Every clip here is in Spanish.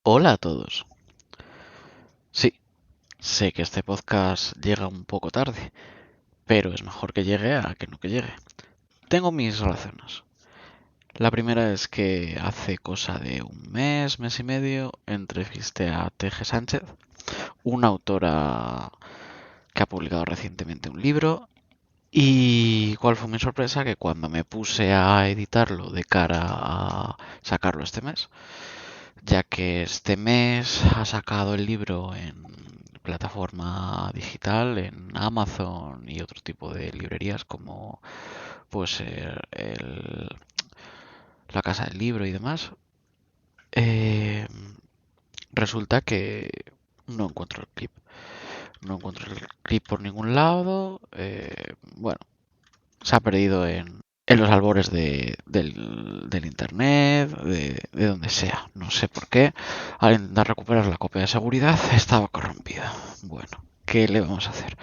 Hola a todos. Sí, sé que este podcast llega un poco tarde, pero es mejor que llegue a que no que llegue. Tengo mis razones. La primera es que hace cosa de un mes y medio, entrevisté a T.G. Sánchez, una autora que ha publicado recientemente un libro. Y cuál fue mi sorpresa, que cuando me puse a editarlo de cara a sacarlo este mes, ya que este mes ha sacado el libro en plataforma digital, en Amazon y otro tipo de librerías como pues la Casa del Libro y demás. eh, Resulta que no encuentro el clip. No encuentro el clip por ningún lado. Bueno, se ha perdido en los albores del internet, de donde sea. No sé por qué. Al intentar recuperar la copia de seguridad estaba corrompida. Bueno, ¿qué le vamos a hacer?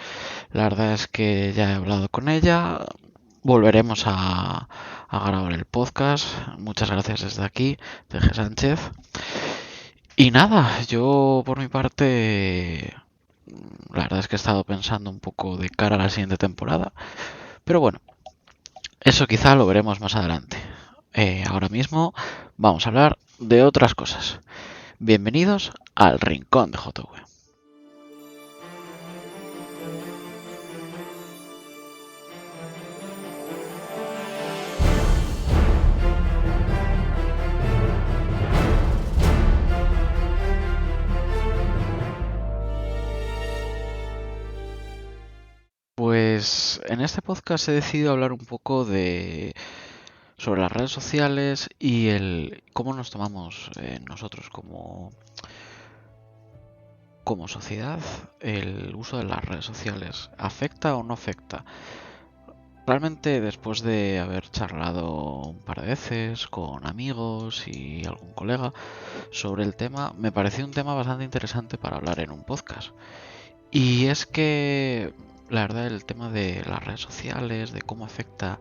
La verdad es que ya he hablado con ella. Volveremos a grabar el podcast. Muchas gracias desde aquí, T.G. Sánchez. Y nada, yo por mi parte, la verdad es que he estado pensando un poco de cara a la siguiente temporada. Pero bueno, eso quizá lo veremos más adelante. Ahora mismo vamos a hablar de otras cosas. Bienvenidos al Rincón de JV. Pues en este podcast he decidido hablar un poco de sobre las redes sociales y el cómo nos tomamos nosotros como sociedad el uso de las redes sociales. ¿Afecta o no afecta? Realmente después de haber charlado un par de veces con amigos y algún colega sobre el tema, me pareció un tema bastante interesante para hablar en un podcast. Y es que la verdad el tema de las redes sociales, de cómo afecta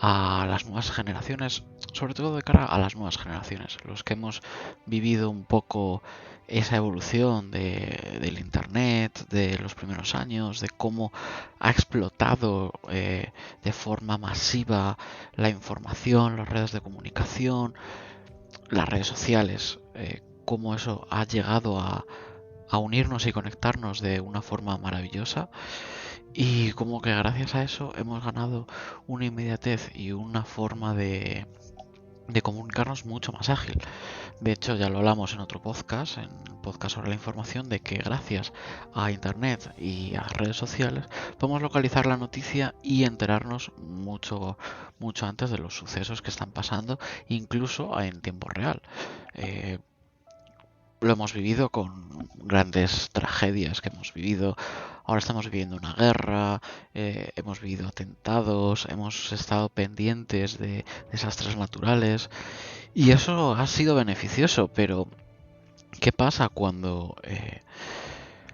a las nuevas generaciones, sobre todo de cara a las nuevas generaciones, los que hemos vivido un poco esa evolución del internet, de los primeros años, de cómo ha explotado de forma masiva la información, las redes de comunicación, las redes sociales, cómo eso ha llegado a unirnos y conectarnos de una forma maravillosa y como que gracias a eso hemos ganado una inmediatez y una forma de comunicarnos mucho más ágil. De hecho, ya lo hablamos en otro podcast, en el podcast sobre la información, de que gracias a Internet y a redes sociales podemos localizar la noticia y enterarnos mucho antes de los sucesos que están pasando, incluso en tiempo real. Eh, lo hemos vivido con grandes tragedias que hemos vivido. Ahora estamos viviendo una guerra, hemos vivido atentados, hemos estado pendientes de desastres naturales y eso ha sido beneficioso, pero ¿qué pasa cuando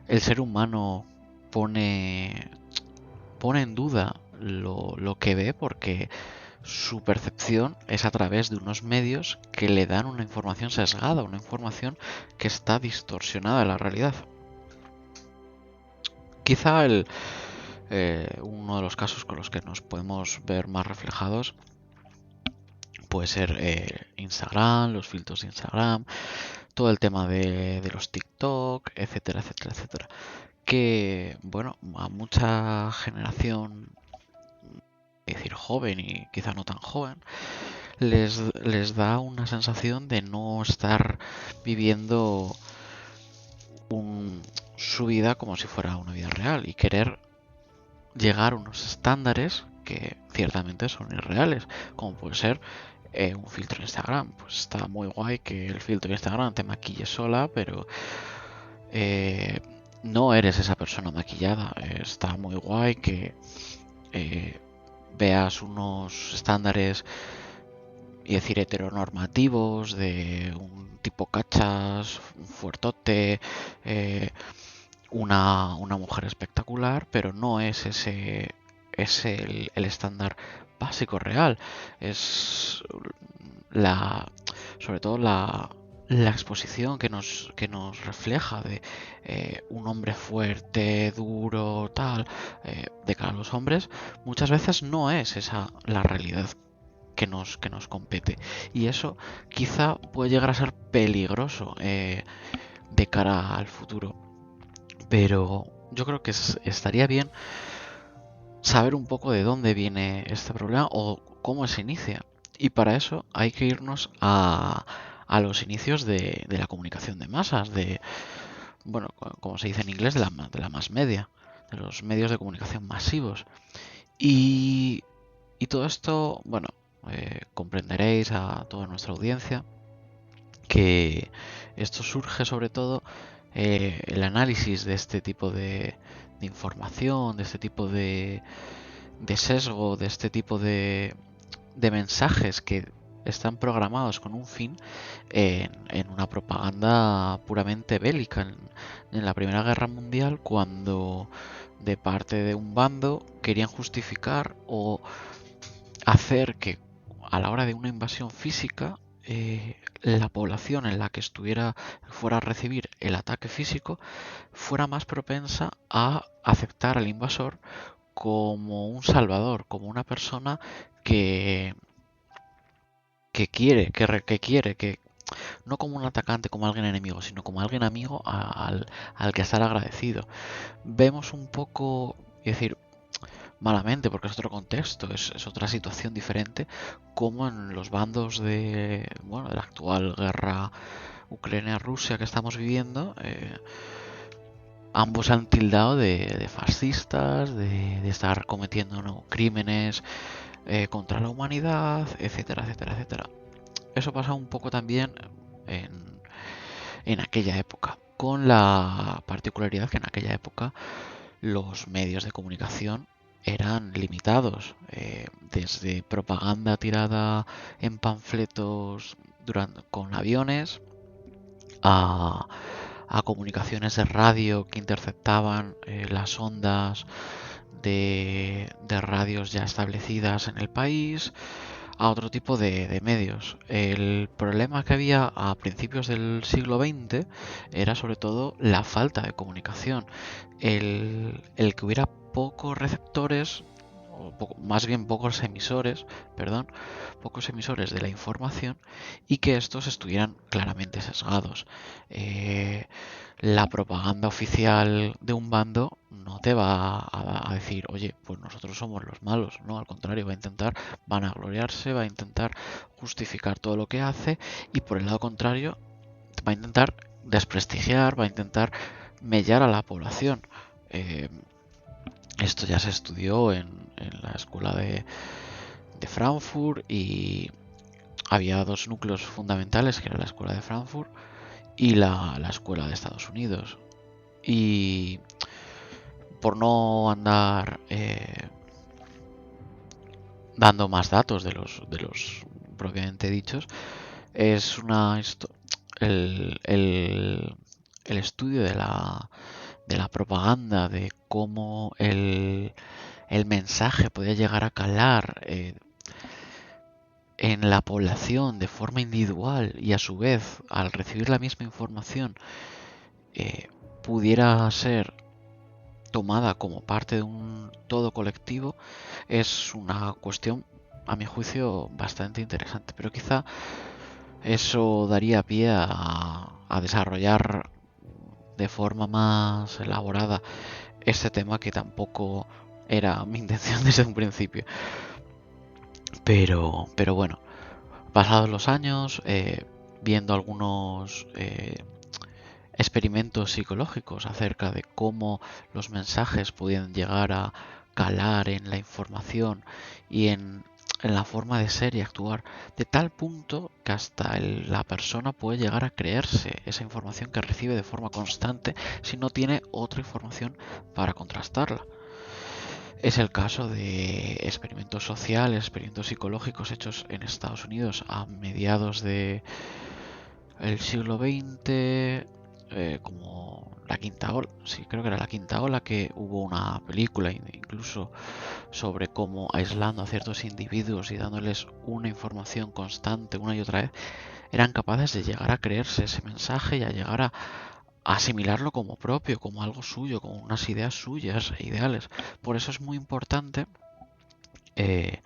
el ser humano pone, pone en duda lo que ve? Porque su percepción es a través de unos medios que le dan una información sesgada, una información que está distorsionada de la realidad. Quizá uno de los casos con los que nos podemos ver más reflejados puede ser Instagram, los filtros de Instagram, todo el tema de los TikTok, etcétera, etcétera, etcétera. Que, bueno, a mucha generación, es decir, joven y quizá no tan joven, les da una sensación de no estar viviendo un, su vida como si fuera una vida real y querer llegar a unos estándares que ciertamente son irreales, como puede ser un filtro de Instagram. Pues está muy guay que el filtro de Instagram te maquille sola, pero eh, no eres esa persona maquillada. Está muy guay que eh, veas unos estándares y decir heteronormativos de un tipo cachas, un fuertote, eh, una mujer espectacular, pero no es ese es el estándar básico real. Es la sobre todo la exposición que nos refleja de un hombre fuerte, duro, tal, de cara a los hombres, muchas veces no es esa la realidad que nos compete. Y eso quizá puede llegar a ser peligroso de cara al futuro. Pero yo creo que estaría bien saber un poco de dónde viene este problema o cómo se inicia. Y para eso hay que irnos a los inicios de la comunicación de masas, bueno, como se dice en inglés, de la mass media, de los medios de comunicación masivos. Y, y todo esto, bueno, comprenderéis a toda nuestra audiencia que esto surge sobre todo el análisis de este tipo de información, de este tipo de sesgo, de este tipo de mensajes que están programados con un fin en una propaganda puramente bélica. En la Primera Guerra Mundial, cuando de parte de un bando querían justificar o hacer que a la hora de una invasión física la población en la que fuera a recibir el ataque físico fuera más propensa a aceptar al invasor como un salvador, como una persona que, que no como un atacante, como alguien enemigo, sino como alguien amigo al que estar agradecido. Vemos un poco, es decir, malamente, porque es otro contexto, es otra situación diferente, como en los bandos de la actual guerra Ucrania-Rusia que estamos viviendo, ambos han tildado de fascistas, de estar cometiendo, ¿no?, crímenes contra la humanidad, etcétera, etcétera, etcétera. Eso pasa un poco también en, en aquella época, con la particularidad que en aquella época los medios de comunicación eran limitados, desde propaganda tirada en panfletos con aviones a, a comunicaciones de radio que interceptaban las ondas de radios ya establecidas en el país, a otro tipo de medios. El problema que había a principios del siglo XX era sobre todo la falta de comunicación. El que hubiera pocos receptores, más bien pocos emisores de la información, y que estos estuvieran claramente sesgados. Eh, la propaganda oficial de un bando no te va a decir, oye, pues nosotros somos los malos, no, al contrario, van a gloriarse, va a intentar justificar todo lo que hace, y por el lado contrario va a intentar desprestigiar, va a intentar mellar a la población. Eh, Esto ya se estudió en la escuela de Frankfurt, y había dos núcleos fundamentales, que era la escuela de Frankfurt y la escuela de Estados Unidos. Y por no andar dando más datos de los propiamente dichos, es el estudio de la propaganda, de cómo el mensaje podía llegar a calar en la población de forma individual, y a su vez, al recibir la misma información, pudiera ser tomada como parte de un todo colectivo, es una cuestión, a mi juicio, bastante interesante. Pero quizá eso daría pie a desarrollar de forma más elaborada este tema, que tampoco era mi intención desde un principio. Pero bueno, pasados los años, viendo algunos experimentos psicológicos acerca de cómo los mensajes podían llegar a calar en la información y en la forma de ser y actuar, de tal punto que hasta la persona puede llegar a creerse esa información que recibe de forma constante si no tiene otra información para contrastarla. Es el caso de experimentos sociales, experimentos psicológicos hechos en Estados Unidos a mediados del siglo XX, como la quinta ola, sí, creo que era la quinta ola, que hubo una película incluso sobre cómo aislando a ciertos individuos y dándoles una información constante una y otra vez, eran capaces de llegar a creerse ese mensaje y a llegar a asimilarlo como propio, como algo suyo, como unas ideas suyas e ideales. Por eso es muy importante que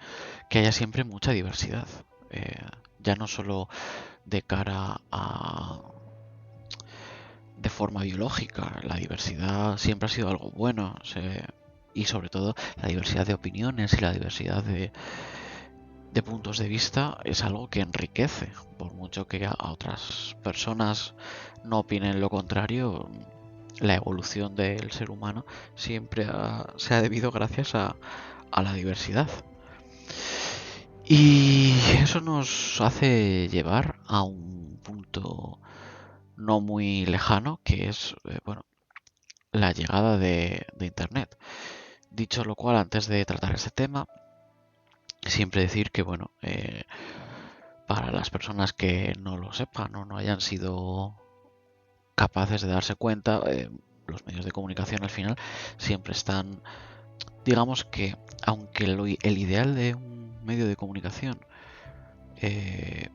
haya siempre mucha diversidad. eh, ya no solo de cara a de forma biológica. La diversidad siempre ha sido algo bueno, y sobre todo la diversidad de opiniones y la diversidad de puntos de vista es algo que enriquece. Por mucho que a otras personas no opinen lo contrario, la evolución del ser humano siempre se ha debido gracias a la diversidad. Y eso nos hace llevar a un punto no muy lejano, que es, bueno, la llegada de Internet. Dicho lo cual, antes de tratar este tema, siempre decir que, bueno, para las personas que no lo sepan o no hayan sido capaces de darse cuenta, los medios de comunicación al final siempre están, digamos que, aunque el ideal de un medio de comunicación eh,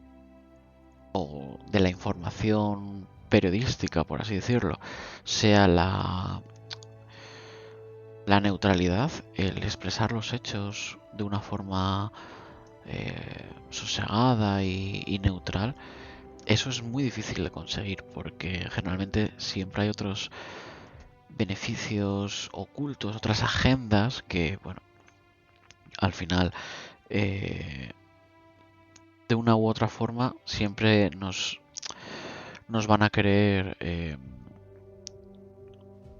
o de la información periodística, por así decirlo, sea la neutralidad, el expresar los hechos de una forma sosegada y neutral, eso es muy difícil de conseguir porque generalmente siempre hay otros beneficios ocultos, otras agendas que, bueno, al final, eh, de una u otra forma, siempre nos van a querer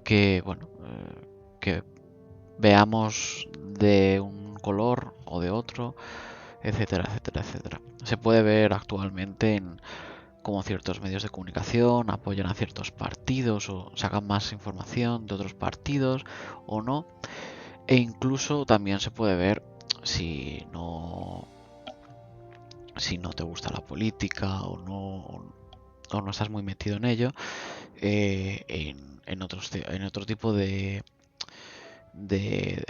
que, bueno, que veamos de un color o de otro, etcétera, etcétera, etcétera. Se puede ver actualmente en cómo ciertos medios de comunicación apoyan a ciertos partidos o sacan más información de otros partidos o no. E incluso también se puede ver si no te gusta la política o no estás muy metido en ello, en otro tipo de, de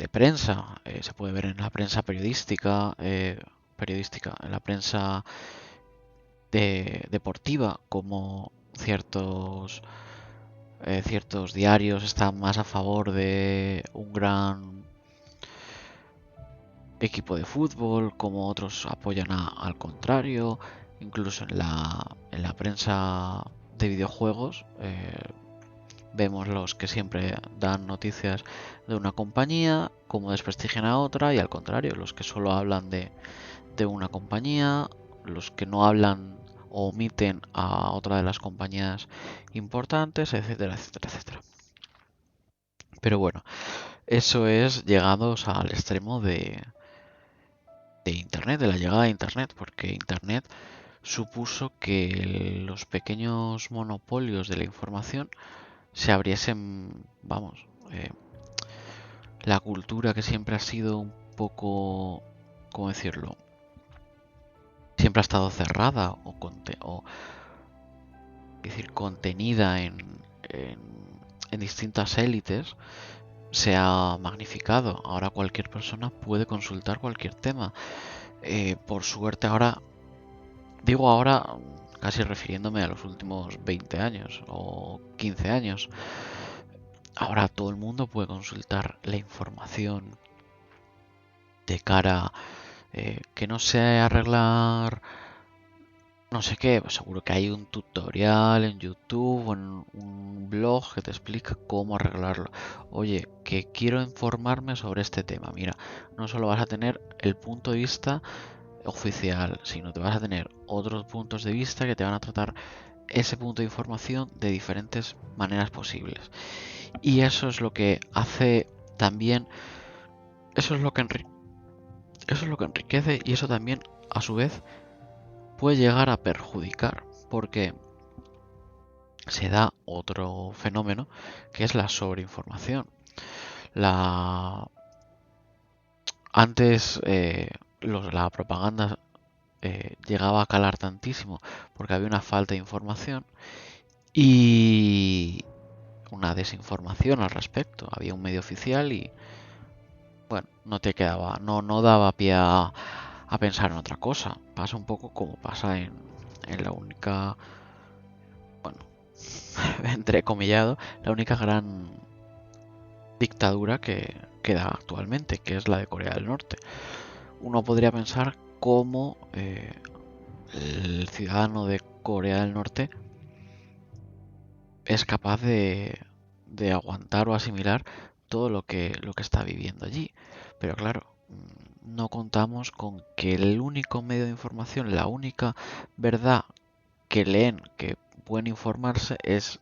prensa. Se puede ver en la prensa periodística, en la prensa deportiva, como ciertos diarios están más a favor de un gran equipo de fútbol, como otros apoyan al contrario. Incluso en la prensa de videojuegos, vemos los que siempre dan noticias de una compañía, como desprestigian a otra, y al contrario, los que solo hablan de una compañía, los que no hablan o omiten a otra de las compañías importantes, etcétera, etcétera, etcétera. Pero bueno, eso es llegados al extremo de Internet, de la llegada de Internet, porque Internet supuso que los pequeños monopolios de la información se abriesen, vamos, la cultura que siempre ha sido un poco, ¿cómo decirlo? Siempre ha estado cerrada o decir, contenida en, en distintas élites, se ha magnificado. Ahora cualquier persona puede consultar cualquier tema. Por suerte ahora, digo ahora casi refiriéndome a los últimos 20 años o 15 años, ahora todo el mundo puede consultar la información de cara que no sé arreglar no sé qué, pues seguro que hay un tutorial en YouTube o en un blog que te explica cómo arreglarlo. Oye, que quiero informarme sobre este tema. Mira, no solo vas a tener el punto de vista oficial, sino que vas a tener otros puntos de vista que te van a tratar ese punto de información de diferentes maneras posibles. Y eso es lo que hace también, eso es lo que eso es lo que enriquece y eso también a su vez puede llegar a perjudicar porque se da otro fenómeno que es la sobreinformación. La Antes la propaganda llegaba a calar tantísimo porque había una falta de información y una desinformación al respecto. Había un medio oficial y, bueno, no te quedaba, no daba pie a pensar en otra cosa. Pasa un poco como pasa en la única, bueno, entrecomillado, la única gran dictadura que queda actualmente, que es la de Corea del Norte. Uno podría pensar cómo el ciudadano de Corea del Norte es capaz de aguantar o asimilar todo lo que está viviendo allí. Pero claro, no contamos con que el único medio de información, la única verdad que leen, que pueden informarse, es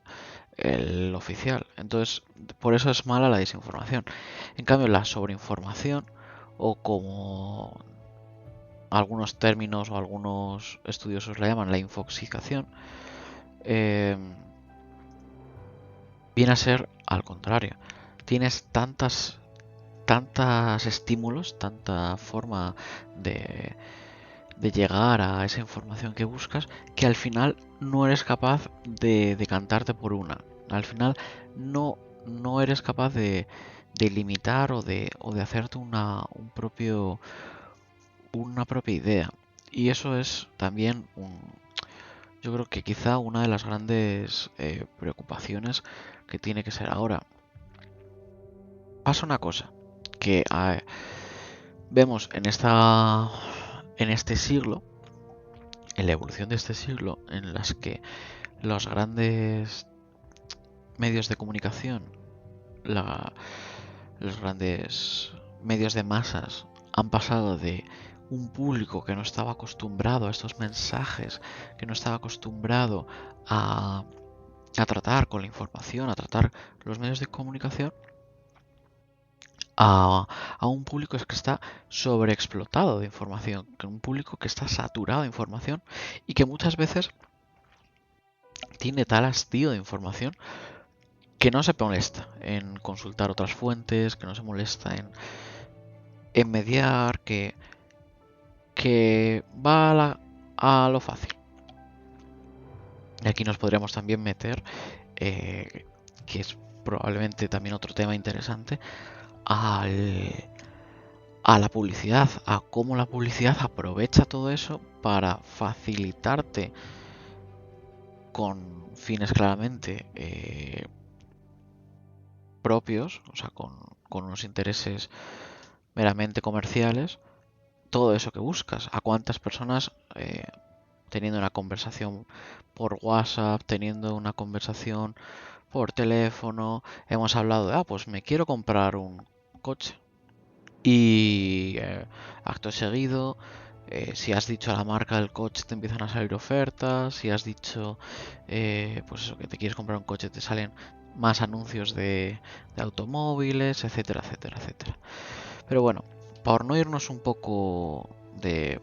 el oficial. Entonces, por eso es mala la desinformación. En cambio, la sobreinformación, o como algunos términos o algunos estudiosos la llaman, la infoxicación, eh, viene a ser al contrario. Tienes tantas estímulos, tanta forma de, de llegar a esa información que buscas, que al final no eres capaz de decantarte por una. Al final no eres capaz de limitar o de hacerte una propia idea. Y eso es también yo creo que quizá una de las grandes preocupaciones que tiene que ser ahora. Pasa una cosa que vemos en este siglo, en la evolución de este siglo, en las que los grandes medios de comunicación, los grandes medios de masas han pasado de un público que no estaba acostumbrado a estos mensajes, que no estaba acostumbrado a tratar con la información, a tratar los medios de comunicación, a un público que está sobreexplotado de información, que un público que está saturado de información y que muchas veces tiene tal hastío de información que no se molesta en consultar otras fuentes, que no se molesta en mediar, que va a lo fácil. Y aquí nos podríamos también meter, que es probablemente también otro tema interesante, a la publicidad, a cómo la publicidad aprovecha todo eso para facilitarte con fines claramente propios, o sea, con unos intereses meramente comerciales, todo eso que buscas. A cuántas personas teniendo una conversación por WhatsApp, teniendo una conversación por teléfono, hemos hablado de, pues me quiero comprar un coche. Y acto seguido, si has dicho a la marca del coche, te empiezan a salir ofertas. Si has dicho, pues eso, que te quieres comprar un coche, te salen más anuncios de automóviles, etcétera, etcétera, etcétera. Pero bueno, por no irnos un poco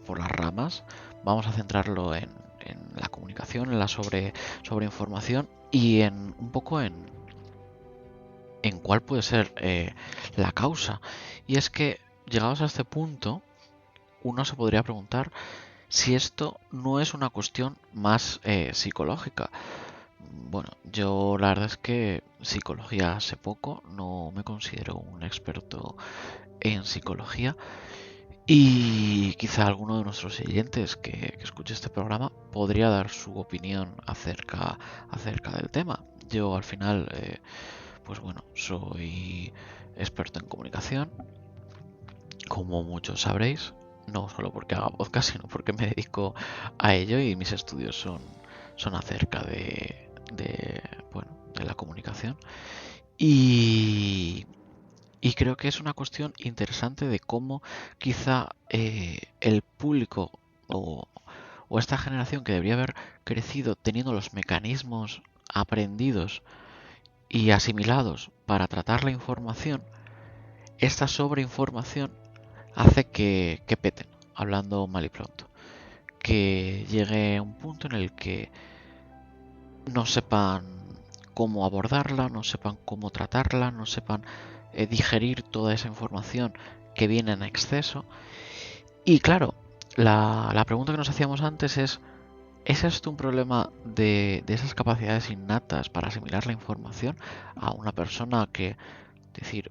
por las ramas, vamos a centrarlo en la comunicación, en la sobreinformación y en un poco en cuál puede ser la causa. Y es que, llegados a este punto, uno se podría preguntar si esto no es una cuestión más psicológica. Bueno, yo la verdad es que psicología sé poco, no me considero un experto en psicología y quizá alguno de nuestros oyentes que escuche este programa podría dar su opinión acerca del tema. Yo al final, pues bueno, soy experto en comunicación, como muchos sabréis, no solo porque haga podcast, sino porque me dedico a ello y mis estudios son acerca bueno, de la comunicación. Y, y creo que es una cuestión interesante de cómo quizá el público o esta generación que debería haber crecido teniendo los mecanismos aprendidos y asimilados para tratar la información, esta sobreinformación hace que peten, hablando mal y pronto. Que llegue a un punto en el que no sepan cómo abordarla, no sepan cómo tratarla, no sepan digerir toda esa información que viene en exceso. Y claro, la pregunta que nos hacíamos antes es ¿Es esto un problema de esas capacidades innatas para asimilar la información a una persona que, es decir,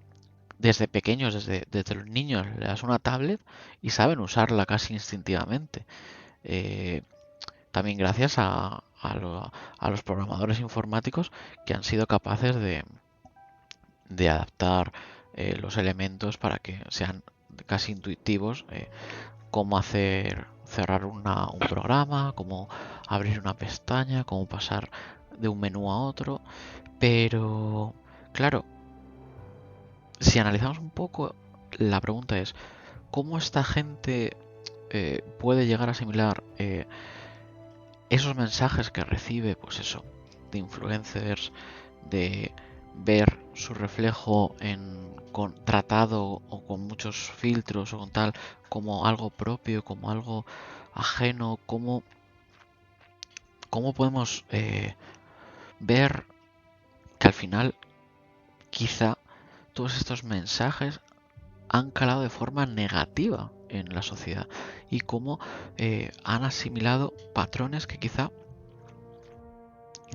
desde pequeños, desde los niños, le das una tablet y saben usarla casi instintivamente? Eh, También gracias a los programadores informáticos que han sido capaces de adaptar los elementos para que sean casi intuitivos, cómo hacer cerrar un programa, cómo abrir una pestaña, cómo pasar de un menú a otro. Pero, claro, si analizamos un poco, la pregunta es, ¿cómo esta gente puede llegar a asimilar esos mensajes que recibe, pues eso, de influencers, de ver su reflejo tratado o con muchos filtros o con tal, como algo propio, como algo ajeno? ¿Cómo podemos ver que al final quizá todos estos mensajes han calado de forma negativa en la sociedad y cómo han asimilado patrones que quizá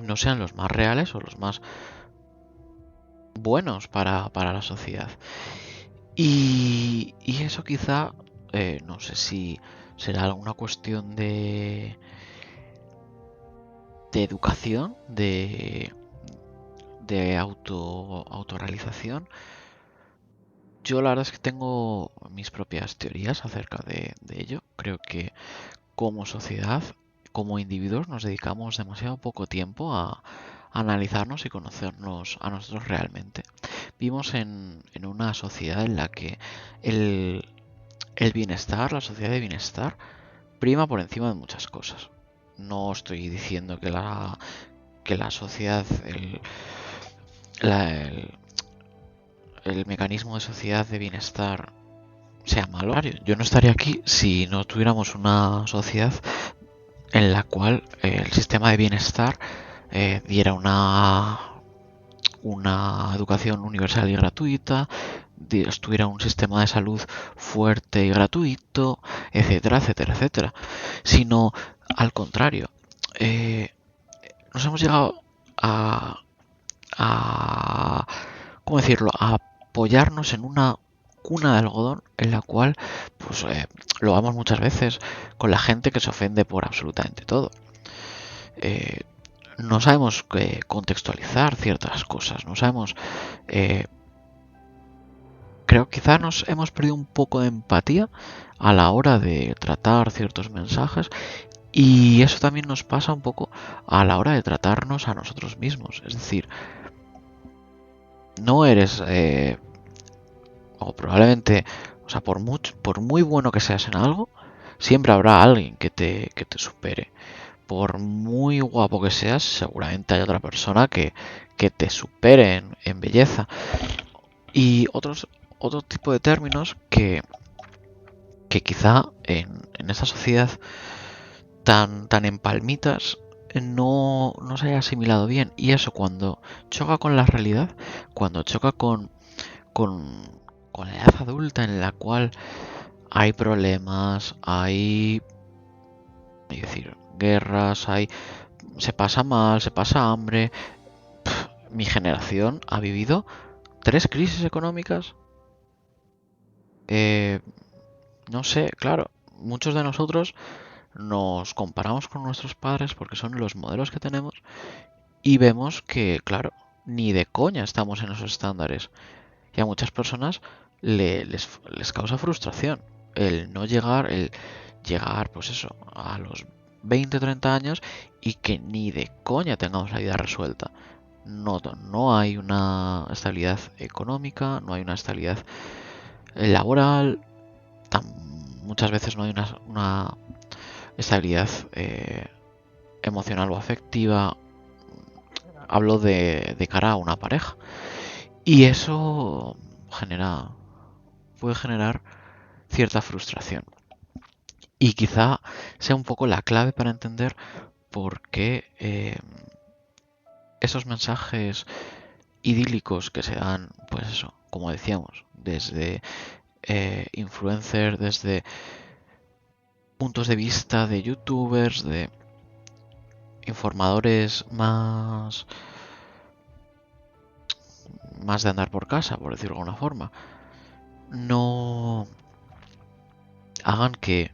no sean los más reales o los más buenos para la sociedad? Y eso quizá, no sé si será alguna cuestión de educación, de autorrealización. Yo la verdad es que tengo mis propias teorías acerca de ello. Creo que como sociedad, como individuos, nos dedicamos demasiado poco tiempo a analizarnos y conocernos a nosotros realmente. Vivimos en una sociedad en la que el, el bienestar, la sociedad de bienestar, prima por encima de muchas cosas. No estoy diciendo que la sociedad, la- el, el mecanismo de sociedad de bienestar sea malo. Yo no estaría aquí si no tuviéramos una sociedad en la cual el sistema de bienestar diera una educación universal y gratuita, tuviera un sistema de salud fuerte y gratuito, etcétera, etcétera, etcétera. Sino al contrario, eh, nos hemos llegado a, a, ¿cómo decirlo?, a apoyarnos en una cuna de algodón en la cual, pues, lo vamos muchas veces con la gente que se ofende por absolutamente todo. Eh, no sabemos contextualizar ciertas cosas, no sabemos, eh, creo que quizá nos hemos perdido un poco de empatía a la hora de tratar ciertos mensajes, y eso también nos pasa un poco a la hora de tratarnos a nosotros mismos. Es decir, no eres, o probablemente, o sea, por muy bueno que seas en algo, siempre habrá alguien que te supere. Por muy guapo que seas, seguramente hay otra persona que te supere en belleza. Y otro tipo de términos que quizá en esta sociedad tan en palmitas no se haya asimilado bien. Y eso, cuando choca con la realidad, cuando choca con, con la edad adulta en la cual hay problemas, hay decir, guerras, se pasa mal, se pasa hambre. Mi generación ha vivido 3 crisis económicas. Eh, no sé, claro, muchos de nosotros nos comparamos con nuestros padres porque son los modelos que tenemos y vemos que, claro, ni de coña estamos en esos estándares. Y a muchas personas les causa frustración el no llegar, el llegar, pues eso, a los 20 o 30 años y que ni de coña tengamos la vida resuelta. No hay una estabilidad económica, no hay una estabilidad laboral, muchas veces no hay una estabilidad emocional o afectiva. Hablo de cara a una pareja. Y eso puede generar cierta frustración. Y quizá sea un poco la clave para entender por qué esos mensajes idílicos que se dan, pues eso, como decíamos, desde influencers, desde puntos de vista de youtubers, informadores más de andar por casa, por decirlo de alguna forma, no hagan que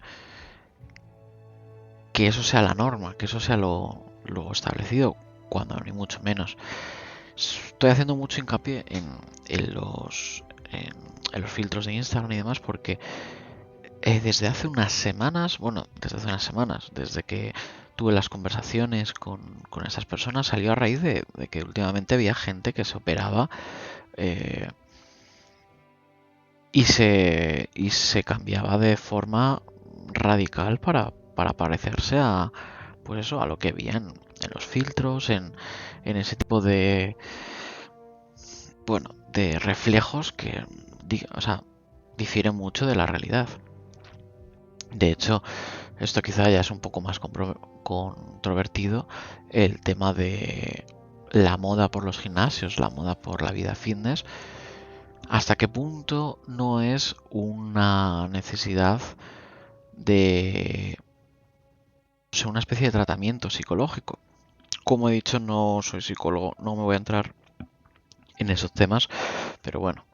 eso sea la norma, que eso sea lo establecido, cuando ni mucho menos. Estoy haciendo mucho hincapié en los filtros de Instagram y demás porque desde hace unas semanas, desde que tuve las conversaciones con esas personas, salió a raíz de que últimamente había gente que se operaba eh, y se cambiaba de forma radical para parecerse a, pues eso, a lo que veían en los filtros, en ese tipo de reflejos que, o sea, difieren mucho de la realidad. De hecho, esto quizá ya es un poco más controvertido, el tema de la moda por los gimnasios, la moda por la vida fitness, hasta qué punto no es una necesidad de, o sea, una especie de tratamiento psicológico. Como he dicho, no soy psicólogo, no me voy a entrar en esos temas, pero bueno,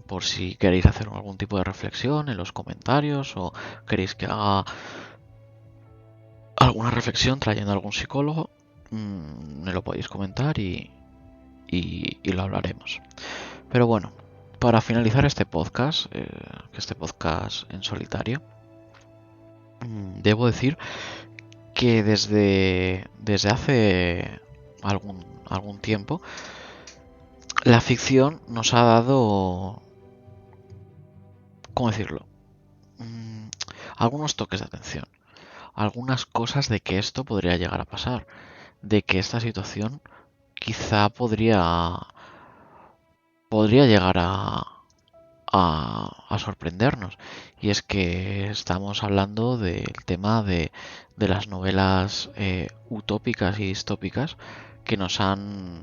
por si queréis hacer algún tipo de reflexión en los comentarios o queréis que haga alguna reflexión trayendo a algún psicólogo, me lo podéis comentar y lo hablaremos. Pero bueno, para finalizar este podcast en solitario, debo decir que desde hace algún tiempo la ficción nos ha dado, ¿cómo decirlo? Mm, Algunos toques de atención, algunas cosas de que esto podría llegar a pasar, de que esta situación quizá podría llegar a sorprendernos. Y es que estamos hablando del tema de las novelas utópicas y distópicas que nos han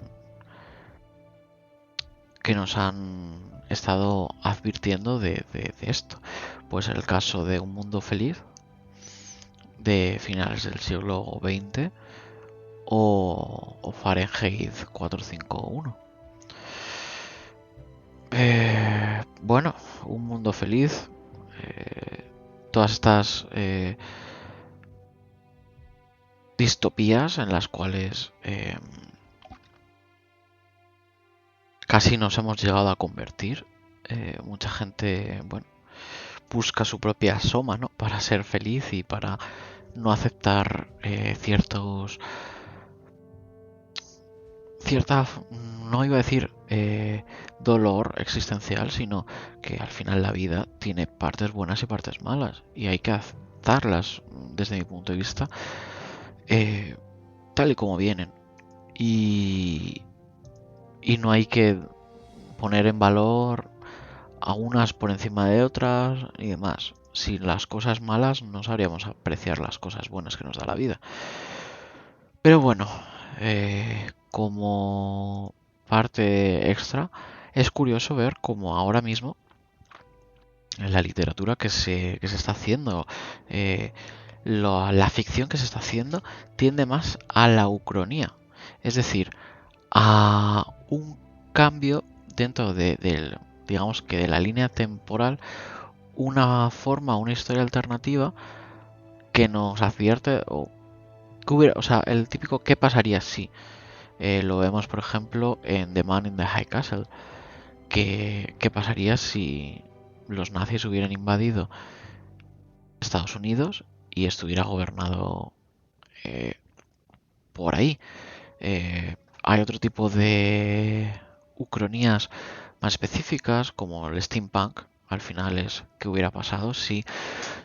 que nos han estado advirtiendo de esto. Pues el caso de Un Mundo Feliz de finales del siglo XX o Fahrenheit 451. Bueno, Un Mundo Feliz, todas estas distopías en las cuales casi nos hemos llegado a convertir. Mucha gente, bueno, busca su propia soma, ¿no? Para ser feliz y para no aceptar cierta, no iba a decir dolor existencial, sino que al final la vida tiene partes buenas y partes malas y hay que aceptarlas desde mi punto de vista eh, tal y como vienen y, y no hay que poner en valor a unas por encima de otras y demás. Sin las cosas malas no sabríamos apreciar las cosas buenas que nos da la vida. Pero bueno, como parte extra, es curioso ver cómo ahora mismo en la literatura que se está haciendo, eh, la ficción que se está haciendo, tiende más a la ucronía. Es decir, a un cambio dentro digamos que de la línea temporal, una historia alternativa que nos advierte o sea, el típico qué pasaría si. Lo vemos, por ejemplo, en The Man in the High Castle. ¿Qué pasaría si los nazis hubieran invadido Estados Unidos y estuviera gobernado eh, por ahí? Hay otro tipo de ucronías más específicas, como el steampunk. Al final es qué hubiera pasado si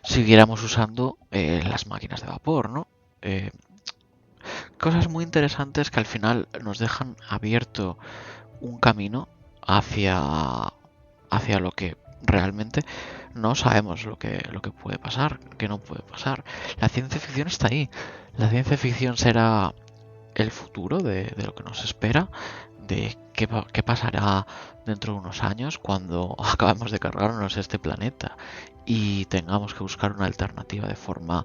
siguiéramos usando las máquinas de vapor, ¿no? Eh, Cosas muy interesantes que al final nos dejan abierto un camino hacia lo que realmente no sabemos lo que puede pasar, que no puede pasar. La ciencia ficción está ahí. La ciencia ficción será el futuro de lo que nos espera, de qué pasará dentro de unos años cuando acabemos de cargarnos este planeta y tengamos que buscar una alternativa de forma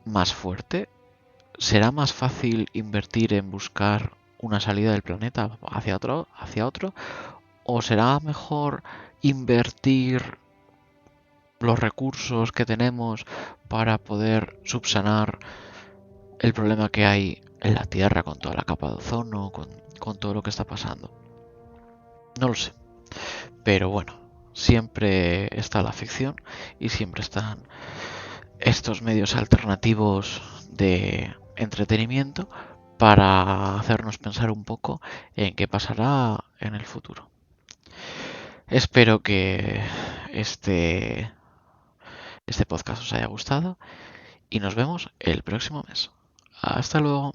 más fuerte. ¿será más fácil invertir en buscar una salida del planeta hacia otro? ¿O será mejor invertir los recursos que tenemos para poder subsanar el problema que hay en la Tierra con toda la capa de ozono, con todo lo que está pasando? No lo sé. Pero bueno, siempre está la ficción y siempre están estos medios alternativos de entretenimiento para hacernos pensar un poco en qué pasará en el futuro. Espero que este, este podcast os haya gustado y nos vemos el próximo mes. Hasta luego.